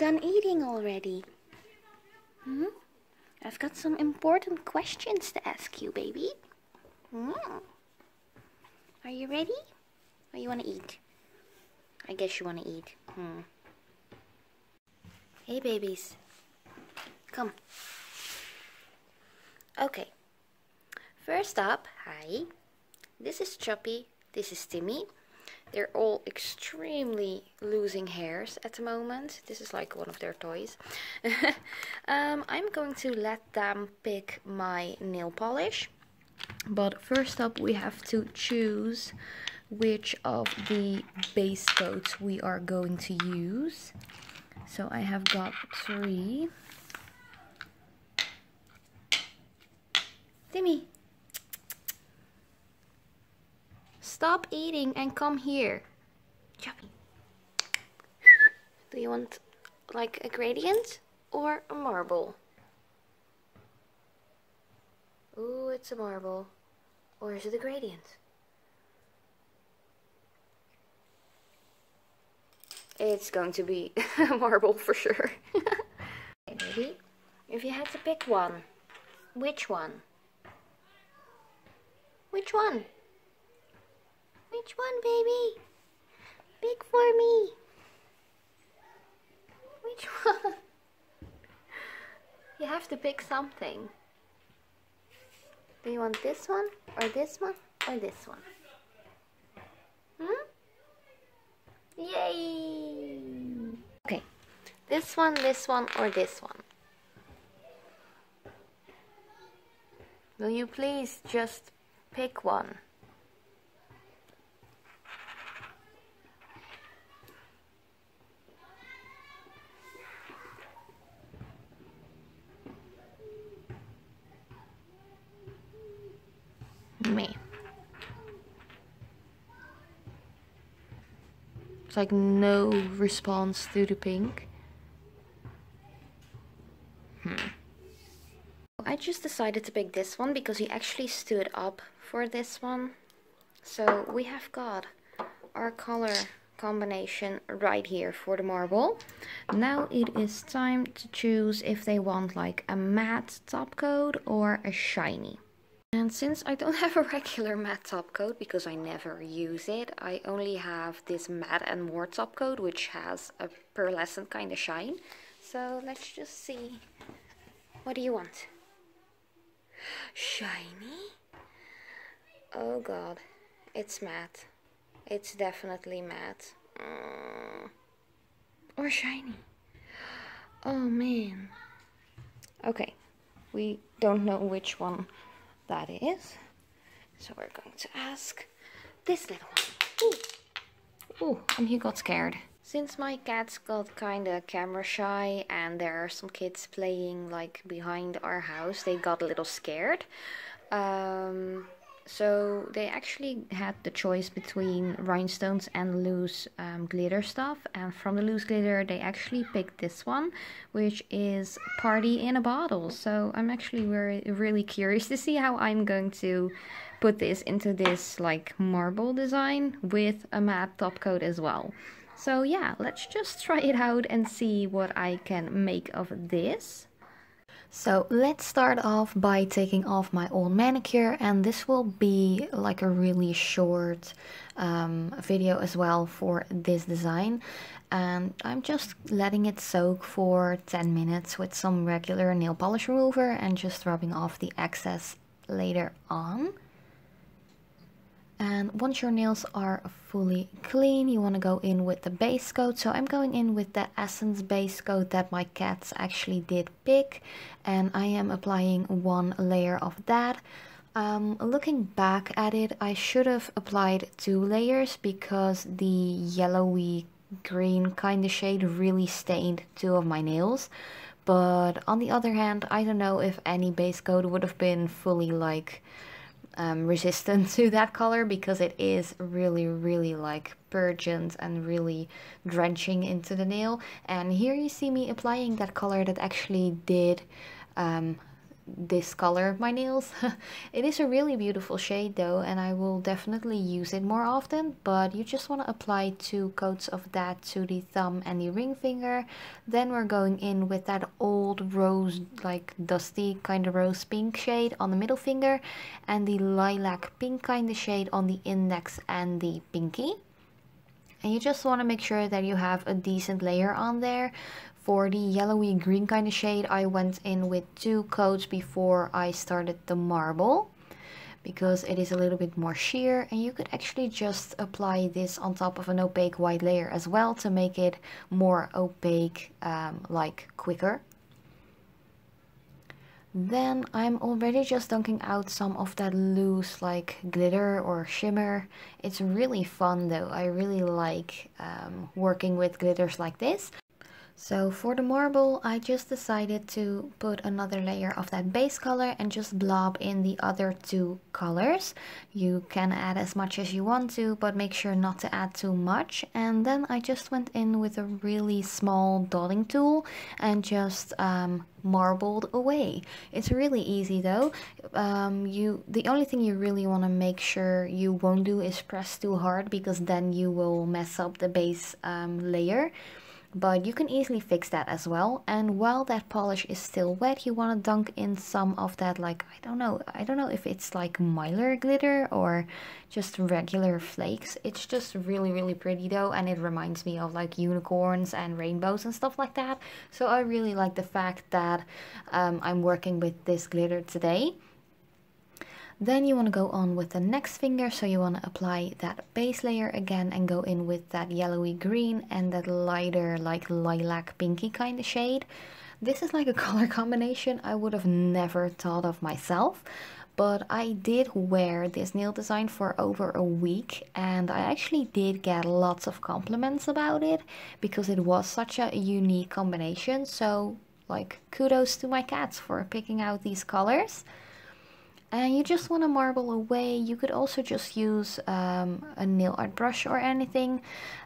done eating already? Hmm? I've got some important questions to ask you, baby. Are you ready? Or you want to eat? I guess you want to eat. Hey, babies. Come. Okay. First up, hi. This is Choppy. This is Timmy. They're all extremely losing hairs at the moment. This is like one of their toys. I'm going to let them pick my nail polish. But first up we have to choose which of the base coats we are going to use. So I have got 3. Timmy! Stop eating and come here. Choppy. Do you want like a gradient or a marble? Ooh, it's a marble. Or is it a gradient? It's going to be a marble for sure. Okay, baby. If you had to pick one, which one? Which one? Which one, baby? Pick for me. Which one? You have to pick something. Do you want this one, or this one, or this one? Yay! Okay, this one, or this one? Will you please just pick one? Me. It's like no response to the pink. I just decided to pick this one because he actually stood up for this one. So we have got our color combination right here for the marble. Now it is time to choose if they want like a matte top coat or a shiny. And since I don't have a regular matte top coat because I never use it, I only have this matte and more top coat which has a pearlescent kind of shine. So let's just see. What do you want? Shiny? Oh god, it's matte. It's definitely matte. Or shiny. Oh man. Okay, we don't know which one that is. So we're going to ask this little one. Ooh, and he got scared. Since my cats got kinda camera shy and there are some kids playing like behind our house, they got a little scared. So they actually had the choice between rhinestones and loose glitter stuff, and from the loose glitter they actually picked this one, which is Party in a Bottle. So I'm actually really curious to see how I'm going to put this into this like marble design with a matte top coat as well. So yeah, let's just try it out and see what I can make of this. So let's start off by taking off my old manicure, and this will be like a really short video as well for this design. And I'm just letting it soak for 10 minutes with some regular nail polish remover and just rubbing off the excess later on. And once your nails are fully clean, you want to go in with the base coat. So I'm going in with the Essence base coat that my cats actually did pick, and I am applying 1 layer of that. Looking back at it, I should have applied 2 layers because the yellowy green kind of shade really stained 2 of my nails. But on the other hand, I don't know if any base coat would have been fully like resistant to that color, because it is really like purgent and really drenching into the nail. And here you see me applying that color that actually did discolor my nails. It is a really beautiful shade though, and I will definitely use it more often, but you just want to apply 2 coats of that to the thumb and the ring finger. Then we're going in with that old rose, like dusty kind of rose pink shade on the middle finger, and the lilac pink kind of shade on the index and the pinky. And you just want to make sure that you have a decent layer on there. For the yellowy green kind of shade, I went in with 2 coats before I started the marble, because it is a little bit more sheer, and you could actually just apply this on top of an opaque white layer as well to make it more opaque, like quicker. Then I'm already just dunking out some of that loose like glitter or shimmer. It's really fun though. I really like working with glitters like this. So for the marble, I just decided to put another layer of that base color and just blob in the other 2 colors. You can add as much as you want to, but make sure not to add too much. And then I just went in with a really small dotting tool and just marbled away. It's really easy though. The only thing you really want to make sure you won't do is press too hard, because then you will mess up the base layer. But you can easily fix that as well. And while that polish is still wet, you want to dunk in some of that, like, I don't know if it's like Mylar glitter or just regular flakes. It's just really pretty though, and it reminds me of like unicorns and rainbows and stuff like that. So I really like the fact that I'm working with this glitter today. Then you want to go on with the next finger, so you want to apply that base layer again and go in with that yellowy green and that lighter like lilac pinky kind of shade. This is like a color combination I would have never thought of myself, but I did wear this nail design for over a week and I actually did get lots of compliments about it because it was such a unique combination. So like kudos to my cats for picking out these colors. And you just want to marble away. You could also just use a nail art brush or anything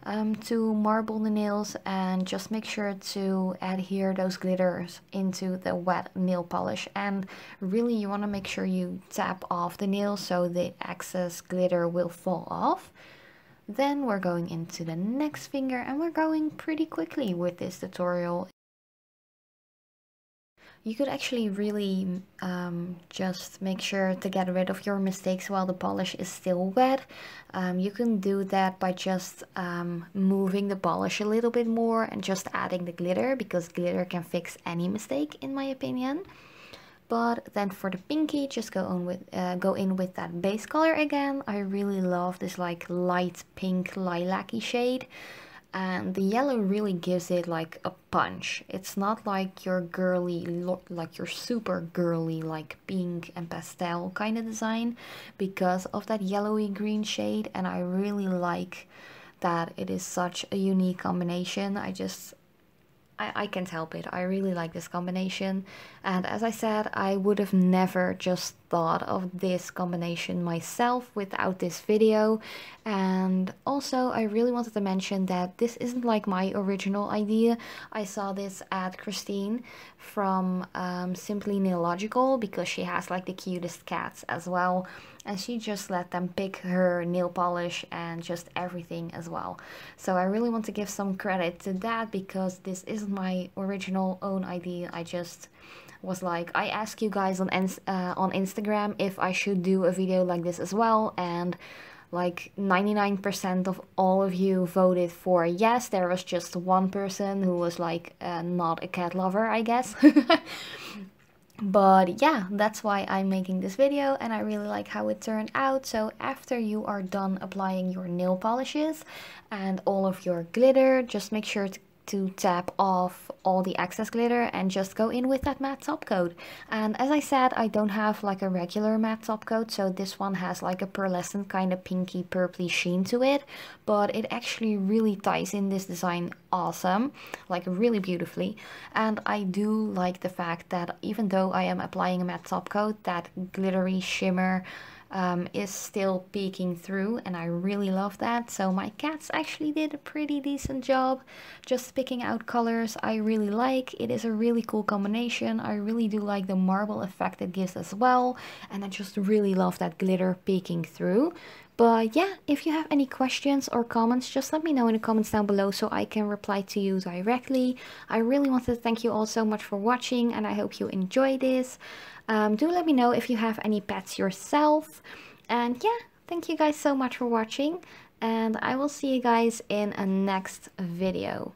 to marble the nails, and just make sure to adhere those glitters into the wet nail polish. And really you want to make sure you tap off the nail so the excess glitter will fall off. Then we're going into the next finger, and we're going pretty quickly with this tutorial. You could actually really just make sure to get rid of your mistakes while the polish is still wet. You can do that by just moving the polish a little bit more and just adding the glitter, because glitter can fix any mistake in my opinion. But then for the pinky, just go in with that base color again. I really love this like light pink lilac-y shade. And the yellow really gives it like a punch. It's not like your girly, like your super girly, like pink and pastel kind of design, because of that yellowy green shade. And I really like that it is such a unique combination. I can't help it. I really like this combination. And as I said, I would have never just thought of this combination myself without this video. And also I really wanted to mention that this isn't like my original idea. I saw this at Christine from Simply Nailogical, because she has like the cutest cats as well. And she just let them pick her nail polish and just everything as well. So I really want to give some credit to that, because this isn't my original own idea. I just was like, I asked you guys on Instagram if I should do a video like this as well, and like 99% of all of you voted for yes. There was just one person who was like not a cat lover, I guess. But yeah, that's why I'm making this video, and I really like how it turned out. So after you are done applying your nail polishes and all of your glitter, just make sure to tap off all the excess glitter and just go in with that matte top coat. And as I said, I don't have like a regular matte top coat, so this one has like a pearlescent kind of pinky purpley sheen to it, but it actually really ties in this design awesome, like really beautifully. And I do like the fact that even though I am applying a matte top coat, that glittery shimmer is still peeking through, and I really love that. So my cats actually did a pretty decent job just picking out colors I really like. It is a really cool combination. I really do like the marble effect it gives as well, and I just really love that glitter peeking through. But yeah, if you have any questions or comments, just let me know in the comments down below so I can reply to you directly. I really want to thank you all so much for watching, and I hope you enjoy this. Do let me know if you have any pets yourself. And yeah, thank you guys so much for watching, and I will see you guys in a next video.